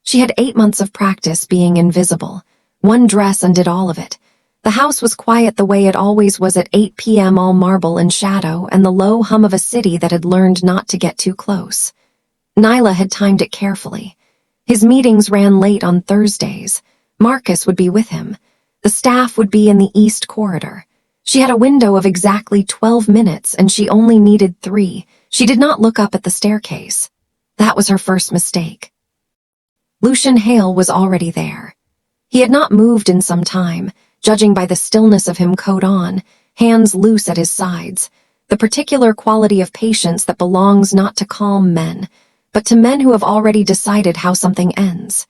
She had 8 months of practice being invisible. One dress undid all of it. The house was quiet the way it always was at 8 p.m., all marble and shadow, and the low hum of a city that had learned not to get too close. Nyla had timed it carefully. His meetings ran late on Thursdays. Marcus would be with him. The staff would be in the east corridor. She had a window of exactly 12 minutes, and she only needed 3. She did not look up at the staircase. That was her first mistake. Lucien Hale was already there. He had not moved in some time, judging by the stillness of him, coat on, hands loose at his sides, the particular quality of patience that belongs not to calm men, but to men who have already decided how something ends.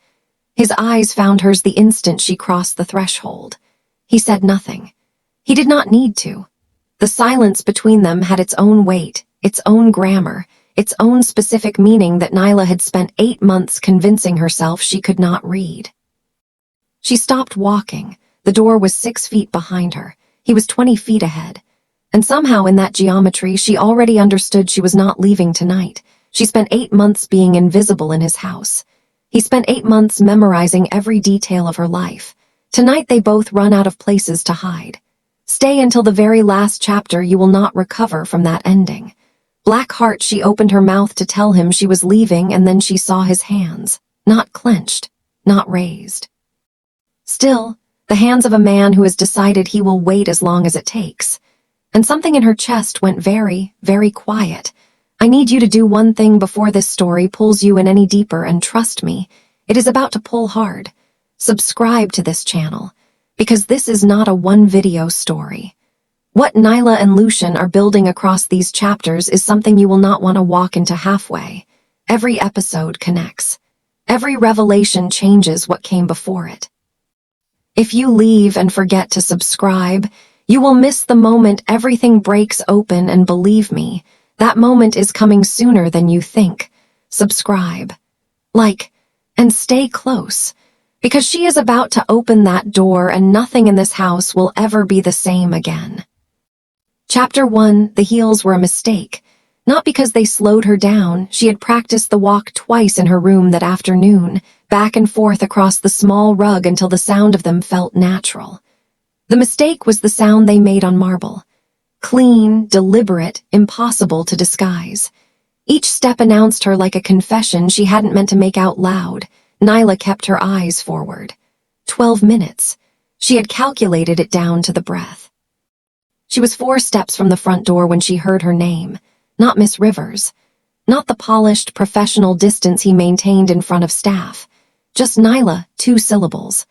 His eyes found hers the instant she crossed the threshold. He said nothing. He did not need to. The silence between them had its own weight, its own grammar, its own specific meaning that Nyla had spent 8 months convincing herself she could not read. She stopped walking. The door was 6 feet behind her. He was 20 feet ahead. And somehow in that geometry she already understood she was not leaving tonight. She spent 8 months being invisible in his house. He spent 8 months memorizing every detail of her life. Tonight they both run out of places to hide. Stay until the very last chapter, you will not recover from that ending. Black heart, she opened her mouth to tell him she was leaving, and then she saw his hands, not clenched, not raised. Still, the hands of a man who has decided he will wait as long as it takes. And something in her chest went very, very quiet. I need you to do one thing before this story pulls you in any deeper, and trust me, it is about to pull hard. Subscribe to this channel, because this is not a one-video story. What Nyla and Lucien are building across these chapters is something you will not want to walk into halfway. Every episode connects. Every revelation changes what came before it. If you leave and forget to subscribe, you will miss the moment everything breaks open, and believe me, that moment is coming sooner than you think. Subscribe, like, and stay close, because she is about to open that door and nothing in this house will ever be the same again. Chapter 1, the heels were a mistake. Not because they slowed her down. She had practiced the walk twice in her room that afternoon, back and forth across the small rug until the sound of them felt natural. The mistake was the sound they made on marble. Clean, deliberate, impossible to disguise. Each step announced her like a confession she hadn't meant to make out loud. Nyla kept her eyes forward. 12 minutes. She had calculated it down to the breath. She was 4 steps from the front door when she heard her name. Not Miss Rivers. Not the polished, professional distance he maintained in front of staff. Just Nyla, 2 syllables.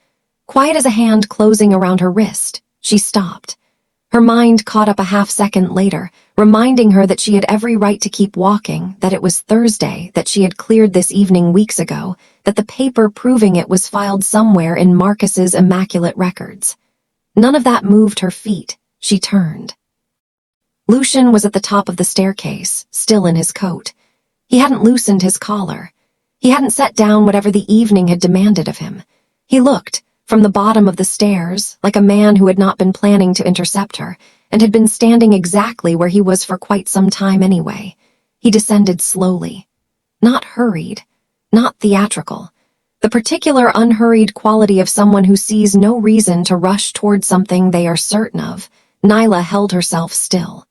Quiet as a hand closing around her wrist, she stopped. Her mind caught up a half-second later, reminding her that she had every right to keep walking, that it was Thursday, that she had cleared this evening weeks ago, that the paper proving it was filed somewhere in Marcus's immaculate records. None of that moved her feet. She turned. Lucien was at the top of the staircase, still in his coat. He hadn't loosened his collar. He hadn't set down whatever the evening had demanded of him. He looked, from the bottom of the stairs, like a man who had not been planning to intercept her, and had been standing exactly where he was for quite some time anyway. He descended slowly. Not hurried. Not theatrical. The particular unhurried quality of someone who sees no reason to rush toward something they are certain of. Nyla held herself still.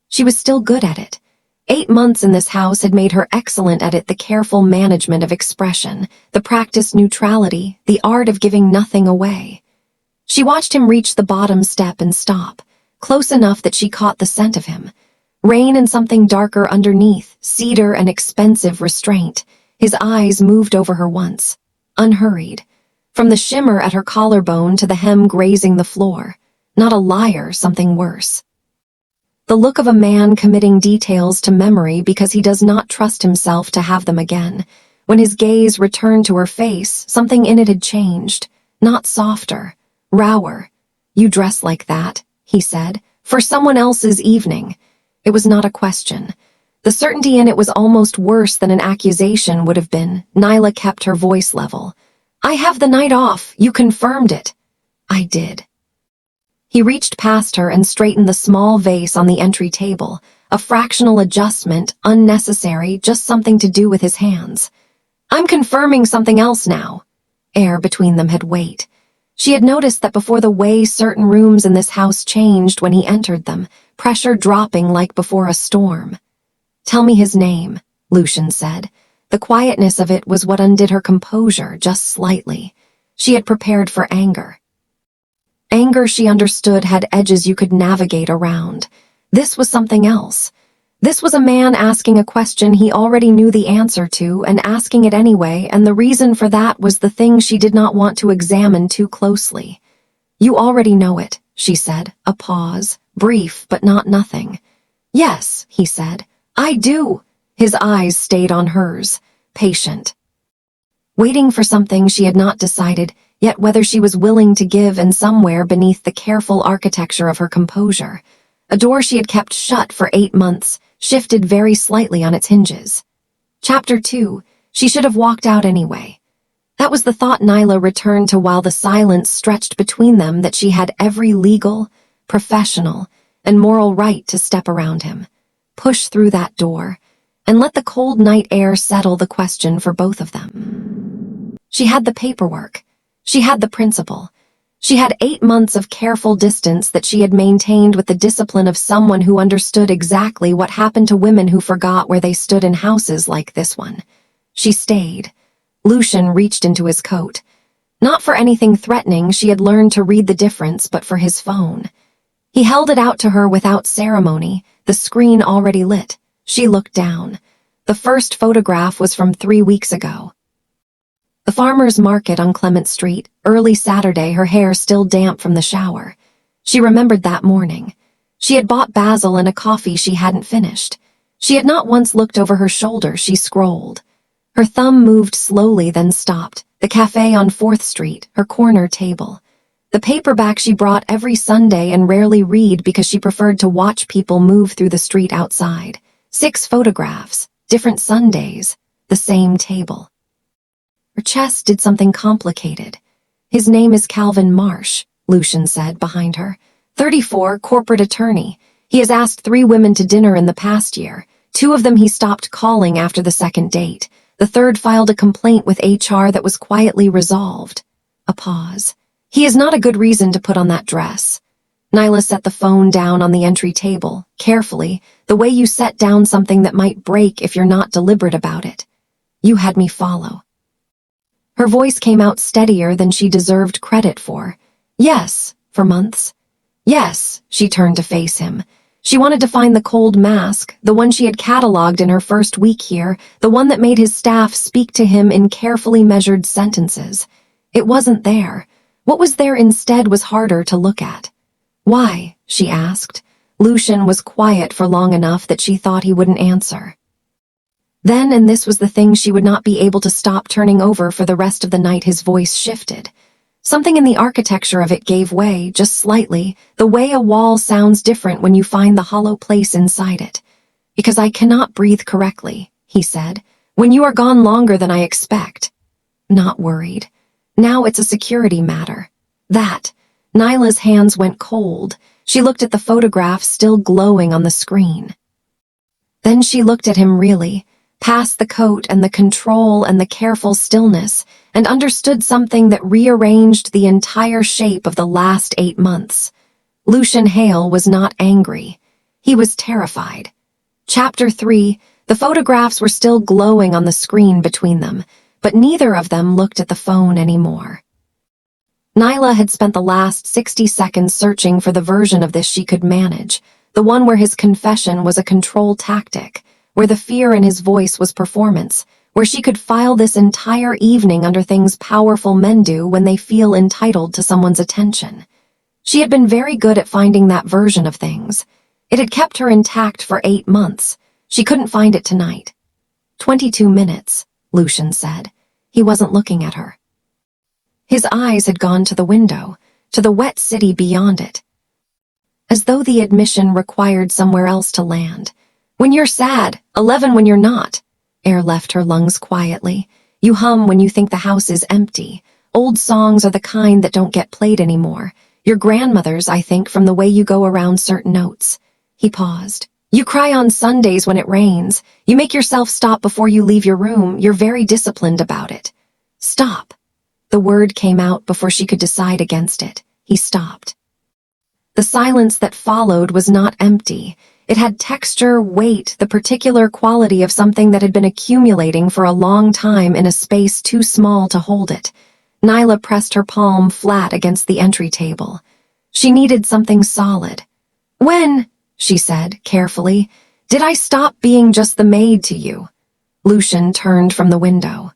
She was still good at it. 8 months in this house had made her excellent at it, the careful management of expression, the practiced neutrality, the art of giving nothing away. She watched him reach the bottom step and stop, close enough that she caught the scent of him. Rain and something darker underneath, cedar and expensive restraint. His eyes moved over her once, unhurried, from the shimmer at her collarbone to the hem grazing the floor. Not a liar, something worse. The look of a man committing details to memory because he does not trust himself to have them again. When his gaze returned to her face, something in it had changed. Not softer, rower. "You dress like that," he said, "for someone else's evening." It was not a question. The certainty in it was almost worse than an accusation would have been. Nyla kept her voice level. "I have the night off. You confirmed it." "I did." He reached past her and straightened the small vase on the entry table, a fractional adjustment, unnecessary, just something to do with his hands. I'm confirming something else now. Air between them had weight. She had noticed that before the way certain rooms in this house changed when he entered them, pressure dropping like before a storm. Tell me his name, Lucien said. The quietness of it was what undid her composure just slightly. She had prepared for anger. Anger, she understood, had edges you could navigate around. This was something else. This was a man asking a question he already knew the answer to and asking it anyway, and the reason for that was the thing she did not want to examine too closely. You already know it, she said, a pause, brief but not nothing. Yes, he said, I do. His eyes stayed on hers, patient. Waiting for something she had not decided, yet whether she was willing to give, and somewhere beneath the careful architecture of her composure. A door she had kept shut for 8 months shifted very slightly on its hinges. Chapter 2. She should have walked out anyway. That was the thought Nyla returned to while the silence stretched between them, that she had every legal, professional, and moral right to step around him, push through that door, and let the cold night air settle the question for both of them. She had the paperwork. She had the principle. She had 8 months of careful distance that she had maintained with the discipline of someone who understood exactly what happened to women who forgot where they stood in houses like this one. She stayed. Lucien reached into his coat. Not for anything threatening, she had learned to read the difference, but for his phone. He held it out to her without ceremony, the screen already lit. She looked down. The first photograph was from 3 weeks ago. The farmer's market on Clement Street, early Saturday, her hair still damp from the shower. She remembered that morning. She had bought basil and a coffee she hadn't finished. She had not once looked over her shoulder. She scrolled. Her thumb moved slowly, then stopped. The cafe on 4th Street, her corner table. The paperback she brought every Sunday and rarely read because she preferred to watch people move through the street outside. 6 photographs, different Sundays, the same table. Her chest did something complicated. His name is Calvin Marsh, Lucien said behind her. 34, corporate attorney. He has asked 3 women to dinner in the past year. 2 of them he stopped calling after the second date. The third filed a complaint with HR that was quietly resolved. A pause. He is not a good reason to put on that dress. Nyla set the phone down on the entry table, carefully, the way you set down something that might break if you're not deliberate about it. You had me follow. Her voice came out steadier than she deserved credit for. Yes, for months. Yes, she turned to face him. She wanted to find the cold mask, the one she had catalogued in her first week here, the one that made his staff speak to him in carefully measured sentences. It wasn't there. What was there instead was harder to look at. Why? She asked. Lucien was quiet for long enough that she thought he wouldn't answer. Then, and this was the thing she would not be able to stop turning over for the rest of the night, his voice shifted. Something in the architecture of it gave way, just slightly, the way a wall sounds different when you find the hollow place inside it. Because I cannot breathe correctly, he said, when you are gone longer than I expect. Not worried. Now it's a security matter. That. Nyla's hands went cold. She looked at the photograph still glowing on the screen. Then she looked at him really, past the coat and the control and the careful stillness, and understood something that rearranged the entire shape of the last 8 months. Lucien Hale was not angry. He was terrified. Chapter 3, the photographs were still glowing on the screen between them, but neither of them looked at the phone anymore. Nyla had spent the last 60 seconds searching for the version of this she could manage, the one where his confession was a control tactic, where the fear in his voice was performance, where she could file this entire evening under things powerful men do when they feel entitled to someone's attention. She had been very good at finding that version of things. It had kept her intact for 8 months. She couldn't find it tonight. 22 minutes, Lucien said. He wasn't looking at her. His eyes had gone to the window, to the wet city beyond it. As though the admission required somewhere else to land. When you're sad, 11 when you're not. Air left her lungs quietly. You hum when you think the house is empty. Old songs are the kind that don't get played anymore. Your grandmother's, I think, from the way you go around certain notes. He paused. You cry on Sundays when it rains. You make yourself stop before you leave your room. You're very disciplined about it. Stop. The word came out before she could decide against it. He stopped. The silence that followed was not empty. It had texture, weight, the particular quality of something that had been accumulating for a long time in a space too small to hold it. Nyla pressed her palm flat against the entry table. She needed something solid. When, she said, carefully, did I stop being just the maid to you? Lucien turned from the window.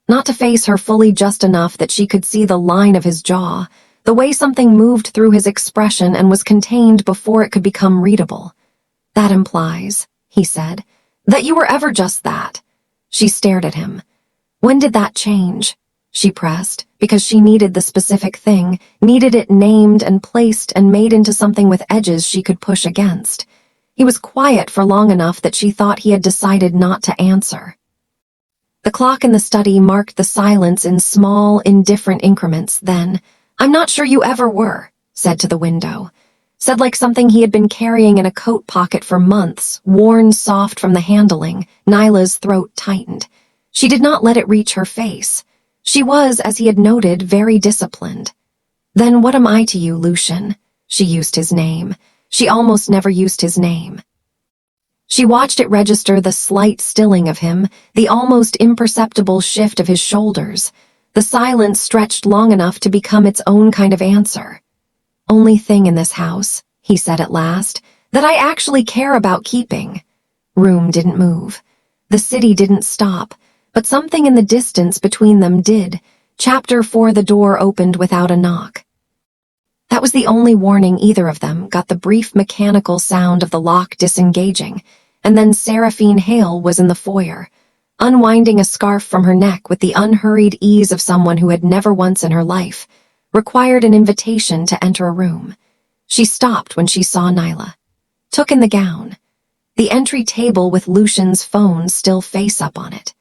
Not to face her fully just enough that she could see the line of his jaw, the way something moved through his expression and was contained before it could become readable. That implies, he said, that you were ever just that. She stared at him. When did that change? She pressed, because she needed the specific thing, needed it named and placed and made into something with edges she could push against. He was quiet for long enough that she thought he had decided not to answer. The clock in the study marked the silence in small, indifferent increments. Then, "I'm not sure you ever were," said to the window. Said like something he had been carrying in a coat pocket for months, worn soft from the handling. Nyla's throat tightened. She did not let it reach her face. She was, as he had noted, very disciplined. "Then what am I to you, Lucien?" She used his name. She almost never used his name. She watched it register the slight stilling of him, the almost imperceptible shift of his shoulders. The silence stretched long enough to become its own kind of answer. "Only thing in this house," he said at last, "that I actually care about keeping." Room didn't move. The city didn't stop, but something in the distance between them did. Chapter 4. The door opened without a knock. That was the only warning either of them got, the brief mechanical sound of the lock disengaging, and then Seraphine Hale was in the foyer, unwinding a scarf from her neck with the unhurried ease of someone who had never once in her life required an invitation to enter a room. She stopped when she saw Nyla. Took in the gown. The entry table with Lucien's phone still face up on it.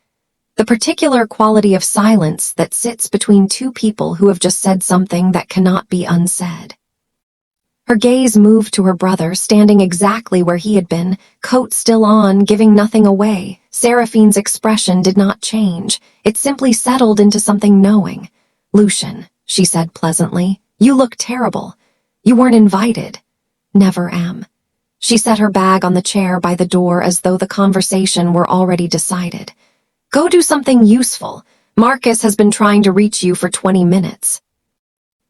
The particular quality of silence that sits between two people who have just said something that cannot be unsaid. Her gaze moved to her brother, standing exactly where he had been, coat still on, giving nothing away. Seraphine's expression did not change. It simply settled into something knowing. "Lucien," she said pleasantly, "you look terrible. You weren't invited." "Never am." She set her bag on the chair by the door as though the conversation were already decided. "Go do something useful. Marcus has been trying to reach you for 20 minutes.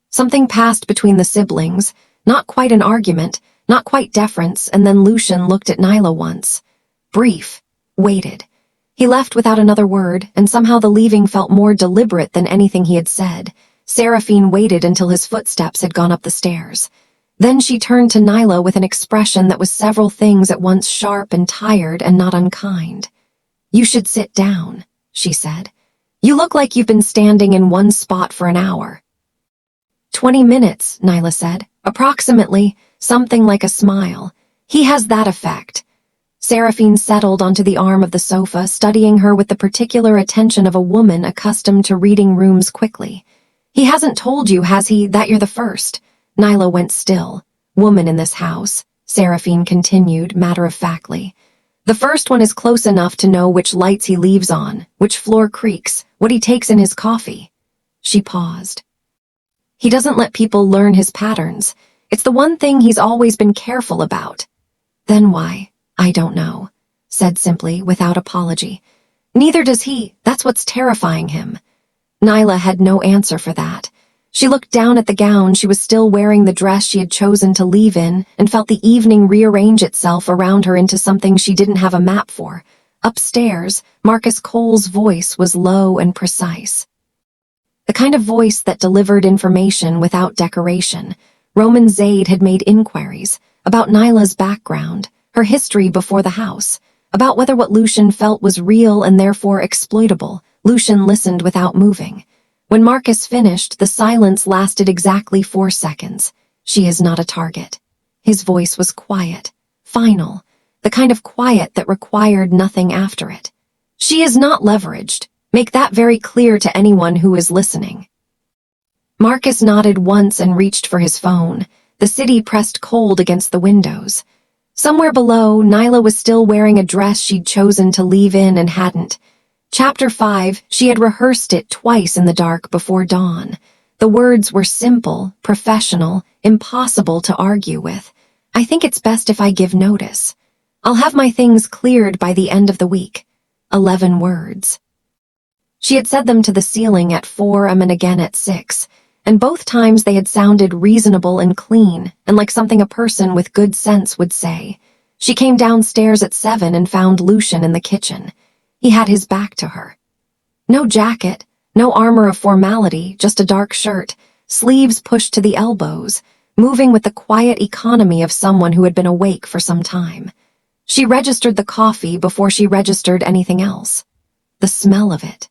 Something passed between the siblings, not quite an argument, not quite deference, and then Lucien looked at Nyla once. Brief. Waited. He left without another word, and somehow the leaving felt more deliberate than anything he had said. Seraphine waited until his footsteps had gone up the stairs. Then she turned to Nyla with an expression that was several things at once, sharp and tired and not unkind. "You should sit down," she said. "You look like you've been standing in one spot for an hour." 20 minutes, Nyla said. "Approximately," something like a smile. "He has that effect." Seraphine settled onto the arm of the sofa, studying her with the particular attention of a woman accustomed to reading rooms quickly. "He hasn't told you, has he, that you're the first?" Nyla went still. "Woman in this house," Seraphine continued matter-of-factly. "The first one is close enough to know which lights he leaves on, which floor creaks, what he takes in his coffee." She paused. "He doesn't let people learn his patterns. It's the one thing he's always been careful about." "Then why? I don't know," said simply, without apology. "Neither does he. That's what's terrifying him." Nyla had no answer for that. She looked down at the gown. She was still wearing the dress she had chosen to leave in, and felt the evening rearrange itself around her into something she didn't have a map for. Upstairs, Marcus Cole's voice was low and precise. The kind of voice that delivered information without decoration. Roman Zade had made inquiries about Nyla's background, her history before the house, about whether what Lucien felt was real and therefore exploitable. Lucien listened without moving. When Marcus finished, the silence lasted exactly 4 seconds. "She is not a target." His voice was quiet, final, the kind of quiet that required nothing after it. "She is not leveraged. Make that very clear to anyone who is listening." Marcus nodded once and reached for his phone. The city pressed cold against the windows. Somewhere below, Nyla was still wearing a dress she'd chosen to leave in and hadn't. Chapter 5, she had rehearsed it twice in the dark before dawn. The words were simple, professional, impossible to argue with. I think it's best if I give notice. I'll have my things cleared by the end of the week. 11 words. She had said them to the ceiling at 4 am and again at 6, and both times they had sounded reasonable and clean, and like something a person with good sense would say. She came downstairs at 7 and found Lucien in the kitchen. He had his back to her. No jacket, no armor of formality, just a dark shirt, sleeves pushed to the elbows, moving with the quiet economy of someone who had been awake for some time. She registered the coffee before she registered anything else. The smell of it.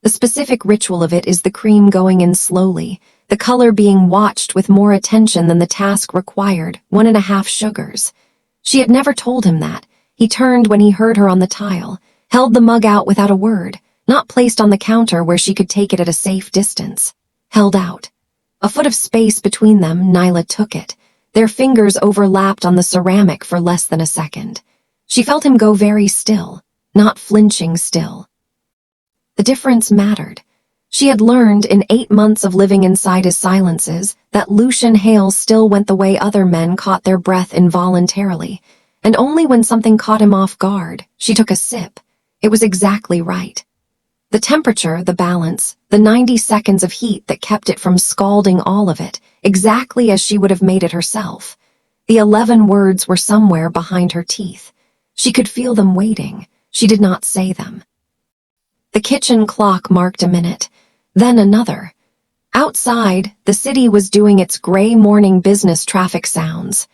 The specific ritual of it is the cream going in slowly, the color being watched with more attention than the task required, 1.5 sugars. She had never told him that. He turned when he heard her on the tile, held the mug out without a word, not placed on the counter where she could take it at a safe distance. Held out. A foot of space between them, Nyla took it. Their fingers overlapped on the ceramic for less than a second. She felt him go very still, not flinching still. The difference mattered. She had learned in 8 months of living inside his silences that Lucien Hale still went the way other men caught their breath involuntarily, and only when something caught him off guard, she took a sip. It was exactly right. The temperature, the balance, the 90 seconds of heat that kept it from scalding all of it, exactly as she would have made it herself. The 11 words were somewhere behind her teeth. She could feel them waiting. She did not say them. The kitchen clock marked a minute, then another. Outside, the city was doing its gray morning business traffic sounds.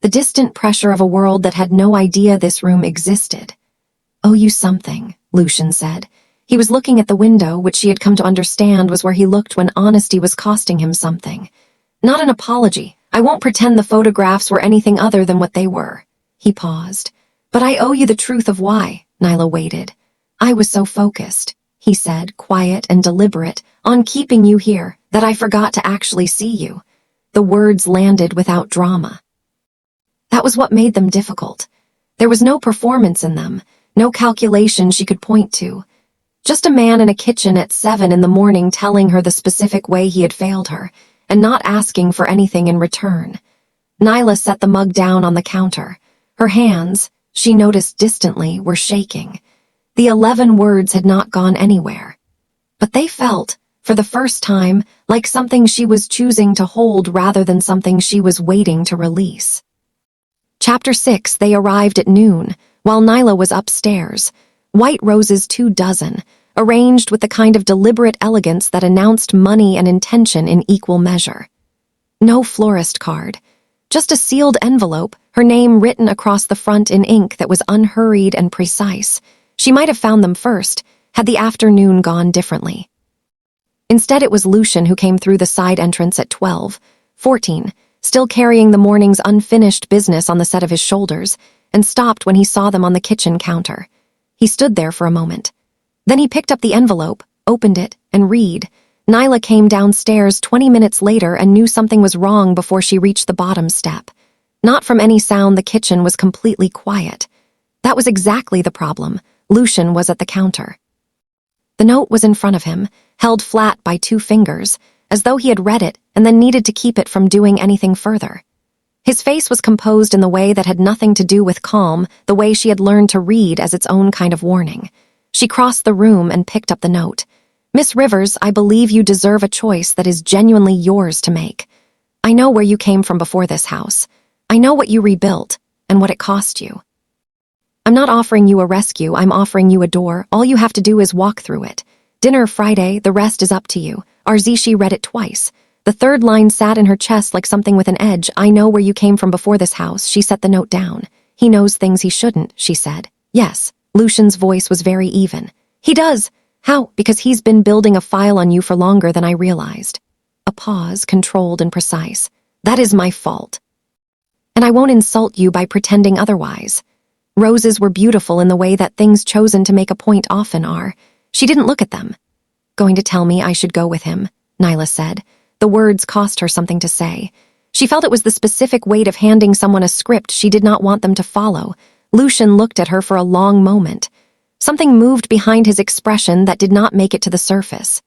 The distant pressure of a world that had no idea this room existed. "Owe you something," Lucien said. He was looking at the window, which she had come to understand was where he looked when honesty was costing him something. "Not an apology. I won't pretend the photographs were anything other than what they were." He paused. "But I owe you the truth of why." Nyla waited. "I was so focused," he said, quiet and deliberate, "on keeping you here, that I forgot to actually see you." The words landed without drama. That was what made them difficult. There was no performance in them, no calculation she could point to. Just a man in a kitchen at 7 in the morning telling her the specific way he had failed her, and not asking for anything in return. Nyla set the mug down on the counter. Her hands, she noticed distantly, were shaking. The 11 words had not gone anywhere. But they felt, for the first time, like something she was choosing to hold rather than something she was waiting to release. Chapter 6, they arrived at noon, while Nyla was upstairs. White roses 24, arranged with the kind of deliberate elegance that announced money and intention in equal measure. No florist card. Just a sealed envelope, her name written across the front in ink that was unhurried and precise. She might have found them first, had the afternoon gone differently. Instead, it was Lucien who came through the side entrance at 12:14, still carrying the morning's unfinished business on the set of his shoulders, and stopped when he saw them on the kitchen counter. He stood there for a moment. Then he picked up the envelope, opened it, and read. Nyla came downstairs 20 minutes later and knew something was wrong before she reached the bottom step. Not from any sound, the kitchen was completely quiet. That was exactly the problem. Lucien was at the counter. The note was in front of him, held flat by 2 fingers, as though he had read it and then needed to keep it from doing anything further. His face was composed in the way that had nothing to do with calm, the way she had learned to read as its own kind of warning. She crossed the room and picked up the note. "Miss Rivers, I believe you deserve a choice that is genuinely yours to make. I know where you came from before this house. I know what you rebuilt, and what it cost you. I'm not offering you a rescue, I'm offering you a door. All you have to do is walk through it. Dinner Friday, the rest is up to you." Arzishi read it twice. The third line sat in her chest like something with an edge. "I know where you came from before this house." She set the note down. "He knows things he shouldn't," she said. "Yes." Lucien's voice was very even. "He does." "How?" "Because he's been building a file on you for longer than I realized." A pause, controlled and precise. "That is my fault. And I won't insult you by pretending otherwise." Roses were beautiful in the way that things chosen to make a point often are. She didn't look at them. "Going to tell me I should go with him," Nyla said. The words cost her something to say. She felt it was the specific weight of handing someone a script she did not want them to follow. Lucien looked at her for a long moment. Something moved behind his expression that did not make it to the surface.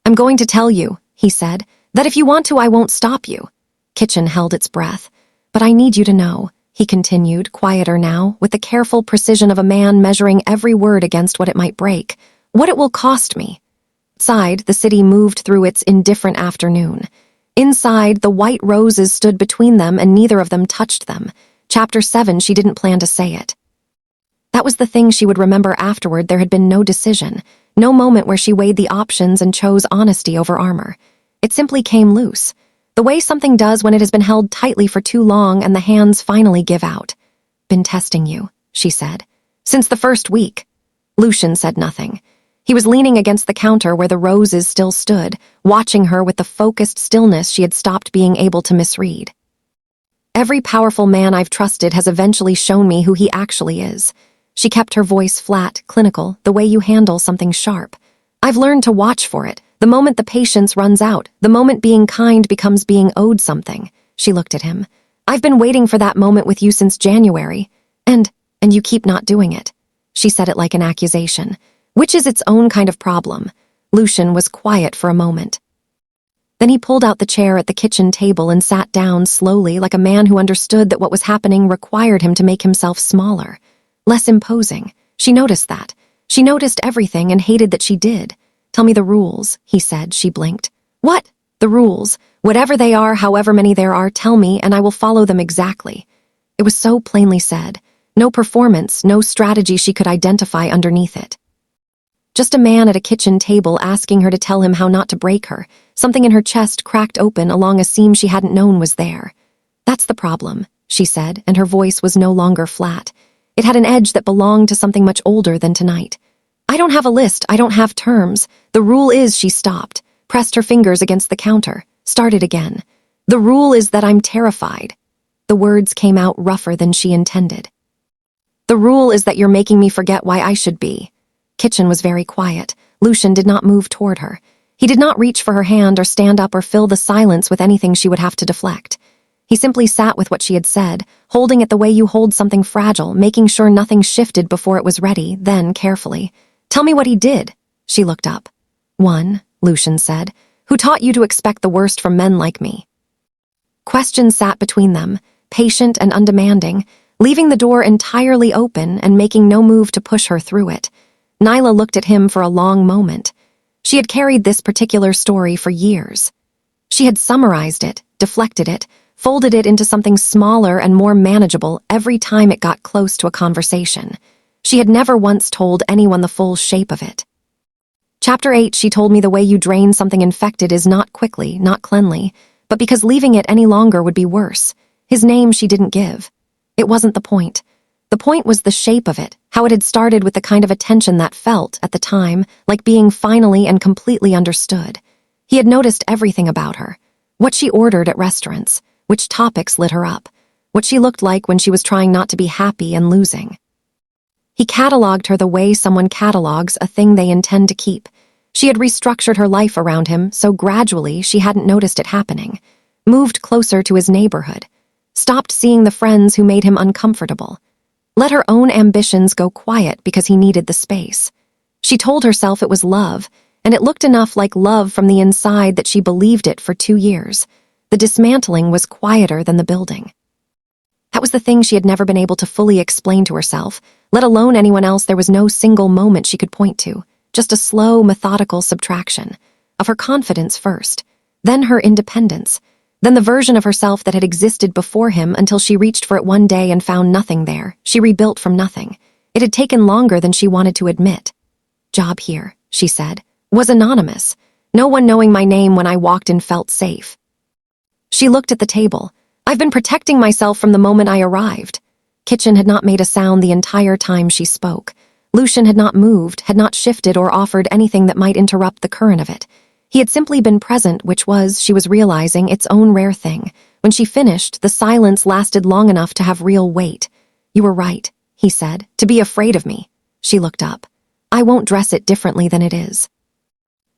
"I'm going to tell you," he said, "that if you want to, I won't stop you." Kitchen held its breath. "But I need you to know," he continued, quieter now, with the careful precision of a man measuring every word against what it might break, "what it will cost me." Outside, the city moved through its indifferent afternoon. Inside, the white roses stood between them and neither of them touched them. Chapter 7, she didn't plan to say it. That was the thing she would remember afterward. There had been no decision, no moment where she weighed the options and chose honesty over armor. It simply came loose, the way something does when it has been held tightly for too long and the hands finally give out. "Been testing you," she said. "Since the first week." Lucien said nothing. He was leaning against the counter where the roses still stood, watching her with the focused stillness she had stopped being able to misread. "Every powerful man I've trusted has eventually shown me who he actually is." She kept her voice flat, clinical, the way you handle something sharp. "I've learned to watch for it, the moment the patience runs out, the moment being kind becomes being owed something." She looked at him. "I've been waiting for that moment with you since January, and you keep not doing it." She said it like an accusation, which is its own kind of problem. Lucien was quiet for a moment. Then he pulled out the chair at the kitchen table and sat down slowly, like a man who understood that what was happening required him to make himself smaller, less imposing. She noticed that. She noticed everything and hated that she did. "Tell me the rules," he said. She blinked. "What? The rules? Whatever they are, however many there are, tell me, and I will follow them exactly." It was so plainly said. No performance, no strategy she could identify underneath it. Just a man at a kitchen table asking her to tell him how not to break her. Something in her chest cracked open along a seam she hadn't known was there. "That's the problem," she said, and her voice was no longer flat. It had an edge that belonged to something much older than tonight. "I don't have a list, I don't have terms. The rule is," she stopped, pressed her fingers against the counter, started again. "The rule is that I'm terrified." The words came out rougher than she intended. "The rule is that you're making me forget why I should be." Kitchen was very quiet. Lucien did not move toward her. He did not reach for her hand or stand up or fill the silence with anything she would have to deflect. He simply sat with what she had said, holding it the way you hold something fragile, making sure nothing shifted before it was ready, then carefully. "Tell me what he did." She looked up. "One," Lucien said, "who taught you to expect the worst from men like me." Questions sat between them, patient and undemanding, leaving the door entirely open and making no move to push her through it. Nyla looked at him for a long moment. She had carried this particular story for years. She had summarized it, deflected it, folded it into something smaller and more manageable every time it got close to a conversation. She had never once told anyone the full shape of it. Chapter 8, she told me the way you drain something infected is not quickly, not cleanly, but because leaving it any longer would be worse. His name she didn't give. It wasn't the point. The point was the shape of it, how it had started with the kind of attention that felt, at the time, like being finally and completely understood. He had noticed everything about her. What she ordered at restaurants, which topics lit her up, what she looked like when she was trying not to be happy and losing. He catalogued her the way someone catalogues a thing they intend to keep. She had restructured her life around him so gradually she hadn't noticed it happening, moved closer to his neighborhood, stopped seeing the friends who made him uncomfortable, let her own ambitions go quiet because he needed the space. She told herself it was love, and it looked enough like love from the inside that she believed it for 2 years. The dismantling was quieter than the building. That was the thing she had never been able to fully explain to herself, let alone anyone else. There was no single moment she could point to, just a slow, methodical subtraction. Of her confidence first, then her independence, then the version of herself that had existed before him until she reached for it one day and found nothing there. She rebuilt from nothing. It had taken longer than she wanted to admit. "Job here," she said, "was anonymous. No one knowing my name when I walked in felt safe." She looked at the table. "I've been protecting myself from the moment I arrived." Kitchen had not made a sound the entire time she spoke. Lucien had not moved, had not shifted or offered anything that might interrupt the current of it. He had simply been present, which was, she was realizing, its own rare thing. When she finished, the silence lasted long enough to have real weight. "You were right," he said, "to be afraid of me." She looked up. "I won't dress it differently than it is."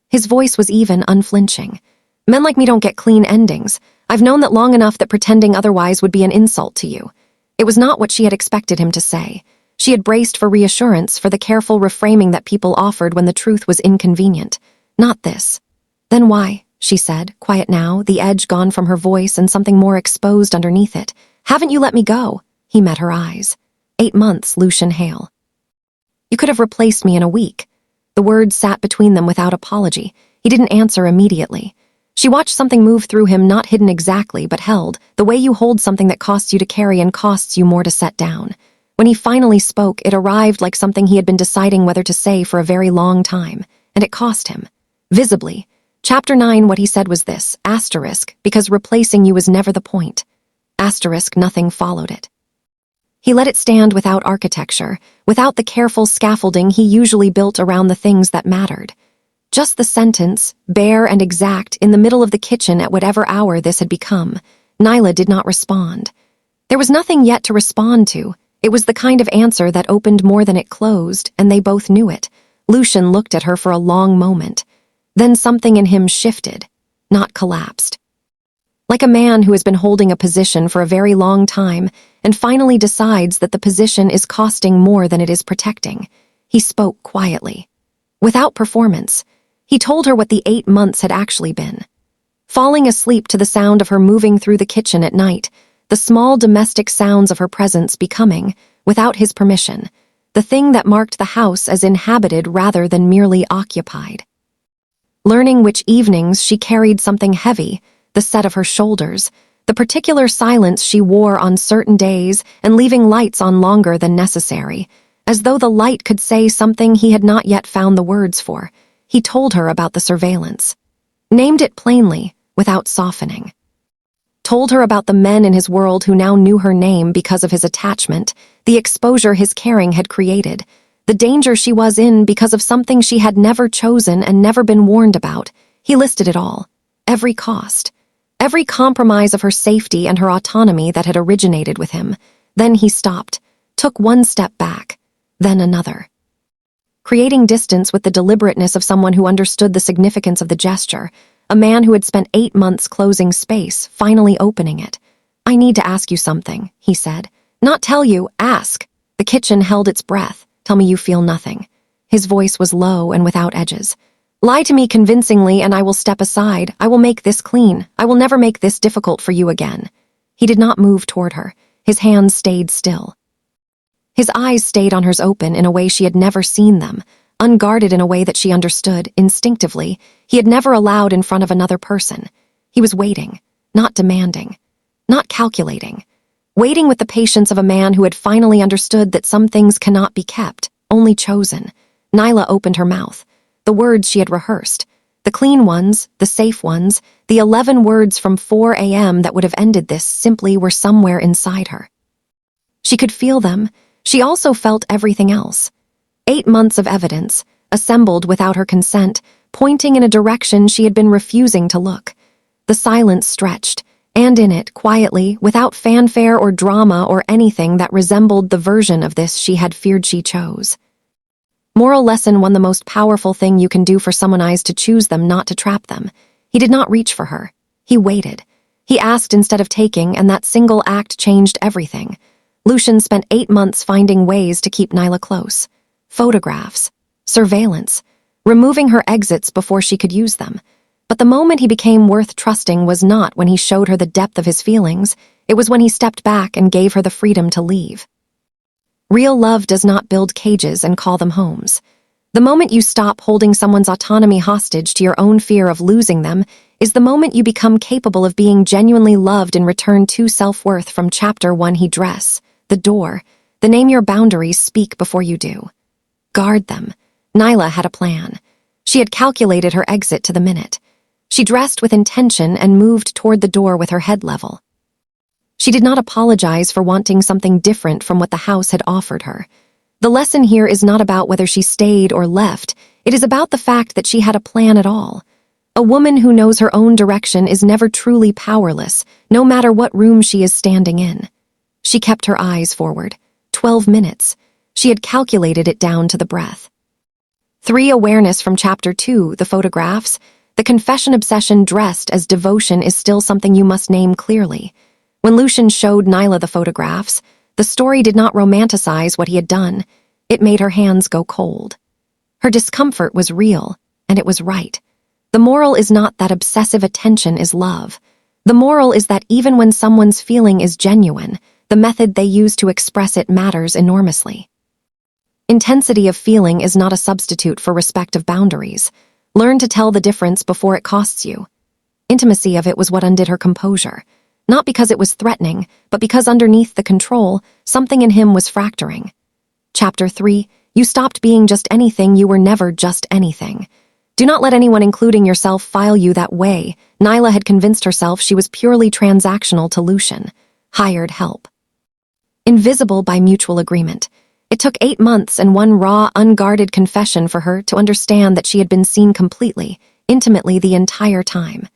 His voice was even, unflinching. "Men like me don't get clean endings. I've known that long enough that pretending otherwise would be an insult to you." It was not what she had expected him to say. She had braced for reassurance, for the careful reframing that people offered when the truth was inconvenient. Not this. "Then why?" she said, quiet now, the edge gone from her voice and something more exposed underneath it. "Haven't you let me go?" He met her eyes. 8 months, Lucien Hale. "You could have replaced me in a week." The words sat between them without apology. He didn't answer immediately. She watched something move through him, not hidden exactly, but held, the way you hold something that costs you to carry and costs you more to set down. When he finally spoke, it arrived like something he had been deciding whether to say for a very long time, and it cost him. Visibly. Chapter 9, what he said was this, asterisk, because replacing you was never the point. Asterisk, nothing followed it. He let it stand without architecture, without the careful scaffolding he usually built around the things that mattered. Just the sentence, bare and exact, in the middle of the kitchen at whatever hour this had become. Nyla did not respond. There was nothing yet to respond to. It was the kind of answer that opened more than it closed, and they both knew it. Lucien looked at her for a long moment. Then something in him shifted, not collapsed. Like a man who has been holding a position for a very long time and finally decides that the position is costing more than it is protecting. He spoke quietly. Without performance, he told her what the 8 months had actually been. Falling asleep to the sound of her moving through the kitchen at night, the small domestic sounds of her presence becoming, without his permission, the thing that marked the house as inhabited rather than merely occupied. Learning which evenings she carried something heavy, the set of her shoulders, the particular silence she wore on certain days, and leaving lights on longer than necessary, as though the light could say something he had not yet found the words for. He told her about the surveillance. Named it plainly, without softening. Told her about the men in his world who now knew her name because of his attachment, the exposure his caring had created, the danger she was in because of something she had never chosen and never been warned about. He listed it all. Every cost. Every compromise of her safety and her autonomy that had originated with him. Then he stopped, took one step back, then another. Creating distance with the deliberateness of someone who understood the significance of the gesture, a man who had spent 8 months closing space, finally opening it. "I need to ask you something," he said. "Not tell you, ask." The kitchen held its breath. "Tell me you feel nothing." His voice was low and without edges. "Lie to me convincingly and I will step aside. I will make this clean. I will never make this difficult for you again." He did not move toward her. His hands stayed still. His eyes stayed on hers open in a way she had never seen them, unguarded in a way that she understood, instinctively, he had never allowed in front of another person. He was waiting, not demanding, not calculating. Waiting with the patience of a man who had finally understood that some things cannot be kept, only chosen. Nyla opened her mouth. The words she had rehearsed. The clean ones, the safe ones, the 11 words from 4 a.m. that would have ended this simply were somewhere inside her. She could feel them. She also felt everything else. 8 months of evidence, assembled without her consent, pointing in a direction she had been refusing to look. The silence stretched, and in it, quietly, without fanfare or drama or anything that resembled the version of this she had feared she chose. Moral lesson: one, the most powerful thing you can do for someone is to choose them, not to trap them. He did not reach for her. He waited. He asked instead of taking, and that single act changed everything. Lucien spent 8 months finding ways to keep Nyla close. Photographs. Surveillance. Removing her exits before she could use them. But the moment he became worth trusting was not when he showed her the depth of his feelings. It was when he stepped back and gave her the freedom to leave. Real love does not build cages and call them homes. The moment you stop holding someone's autonomy hostage to your own fear of losing them is the moment you become capable of being genuinely loved in return to self-worth. From Chapter 1, he dress, the door, the name your boundaries, speak before you do. Guard them. Nyla had a plan. She had calculated her exit to the minute. She dressed with intention and moved toward the door with her head level. She did not apologize for wanting something different from what the house had offered her. The lesson here is not about whether she stayed or left. It is about the fact that she had a plan at all. A woman who knows her own direction is never truly powerless, no matter what room she is standing in. She kept her eyes forward. 12 minutes. She had calculated it down to the breath. 3. Awareness. From Chapter 2, the photographs. The confession obsession dressed as devotion is still something you must name clearly. When Lucien showed Nyla the photographs, the story did not romanticize what he had done. It made her hands go cold. Her discomfort was real, and it was right. The moral is not that obsessive attention is love. The moral is that even when someone's feeling is genuine, the method they use to express it matters enormously. Intensity of feeling is not a substitute for respect of boundaries. Learn to tell the difference before it costs you. Intimacy of it was what undid her composure. Not because it was threatening, but because underneath the control, something in him was fracturing. Chapter 3. You stopped being just anything, you were never just anything. Do not let anyone, including yourself, file you that way. Nyla had convinced herself she was purely transactional to Lucien. Hired help. Invisible by mutual agreement. It took 8 months and one raw, unguarded confession for her to understand that she had been seen completely, intimately the entire time.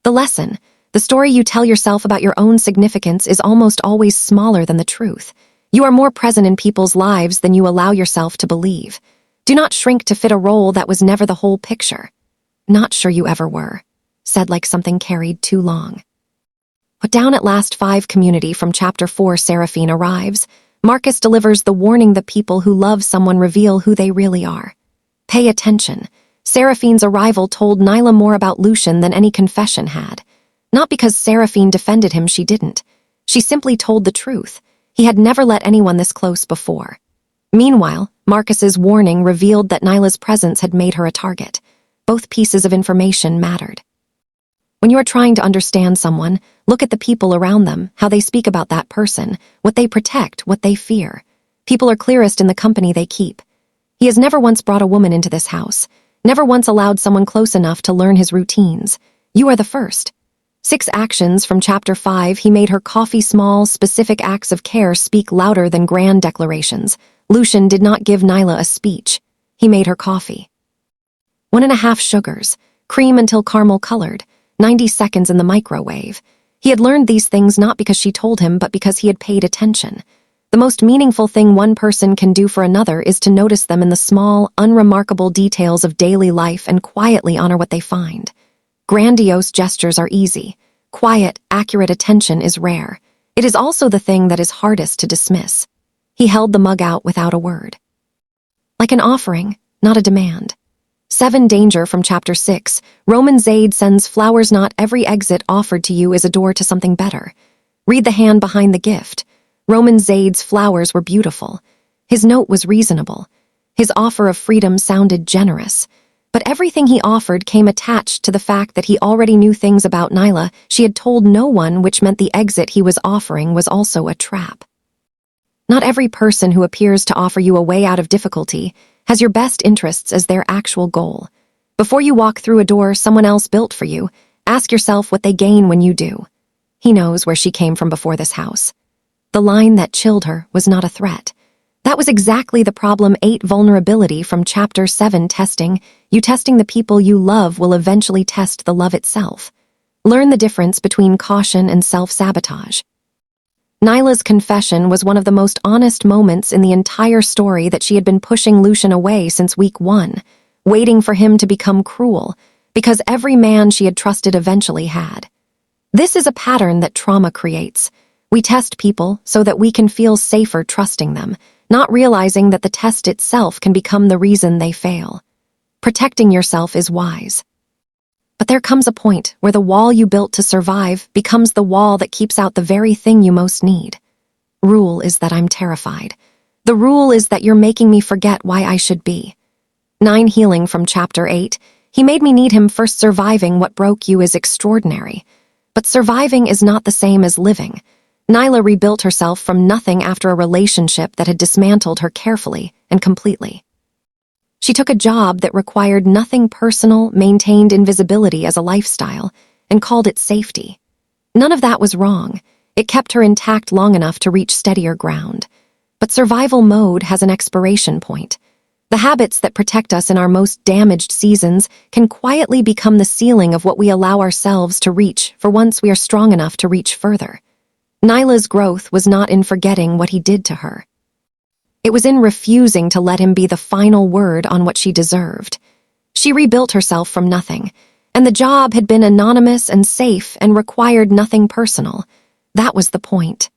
The lesson, the story you tell yourself about your own significance is almost always smaller than the truth. You are more present in people's lives than you allow yourself to believe. Do not shrink to fit a role that was never the whole picture. Not sure you ever were. Said like something carried too long. Put down at last 5 community from Chapter 4 Seraphine arrives. Marcus delivers the warning the people who love someone reveal who they really are. Pay attention. Seraphine's arrival told Nyla more about Lucien than any confession had. Not because Seraphine defended him, she didn't. She simply told the truth. He had never let anyone this close before. Meanwhile, Marcus's warning revealed that Nyla's presence had made her a target. Both pieces of information mattered. When you are trying to understand someone, look at the people around them, how they speak about that person, what they protect, what they fear. People are clearest in the company they keep. He has never once brought a woman into this house, never once allowed someone close enough to learn his routines. You are the first. 6 actions from Chapter 5. He made her coffee. Small, specific acts of care speak louder than grand declarations. Lucien did not give Nyla a speech. He made her coffee. 1.5 sugars, cream until caramel colored, 90 seconds in the microwave. He had learned these things not because she told him, but because he had paid attention. The most meaningful thing one person can do for another is to notice them in the small, unremarkable details of daily life and quietly honor what they find. Grandiose gestures are easy. Quiet, accurate attention is rare. It is also the thing that is hardest to dismiss. He held the mug out without a word. Like an offering, not a demand. 7 Danger from Chapter 6. Roman Zade sends flowers. Not every exit offered to you is a door to something better. Read the hand behind the gift. Roman Zade's flowers were beautiful. His note was reasonable. His offer of freedom sounded generous. But everything he offered came attached to the fact that he already knew things about Nyla she had told no one, which meant the exit he was offering was also a trap. Not every person who appears to offer you a way out of difficulty has your best interests as their actual goal. Before you walk through a door someone else built for you, ask yourself what they gain when you do. He knows where she came from before this house. The line that chilled her was not a threat. That was exactly the problem. 8 Vulnerability from Chapter 7 Testing. You testing the people you love will eventually test the love itself. Learn the difference between caution and self-sabotage. Nyla's confession was one of the most honest moments in the entire story, that she had been pushing Lucien away since week 1, waiting for him to become cruel, because every man she had trusted eventually had. This is a pattern that trauma creates. We test people so that we can feel safer trusting them, not realizing that the test itself can become the reason they fail. Protecting yourself is wise. But there comes a point where the wall you built to survive becomes the wall that keeps out the very thing you most need. Rule is that I'm terrified. The rule is that you're making me forget why I should be. 9 Healing from Chapter 8. He made me need him first. Surviving what broke you is extraordinary. But surviving is not the same as living. Nyla rebuilt herself from nothing after a relationship that had dismantled her carefully and completely. She took a job that required nothing personal, maintained invisibility as a lifestyle, and called it safety. None of that was wrong. It kept her intact long enough to reach steadier ground. But survival mode has an expiration point. The habits that protect us in our most damaged seasons can quietly become the ceiling of what we allow ourselves to reach for once we are strong enough to reach further. Nyla's growth was not in forgetting what he did to her. It was in refusing to let him be the final word on what she deserved. She rebuilt herself from nothing, And the job had been anonymous and safe and required nothing personal. That was the point.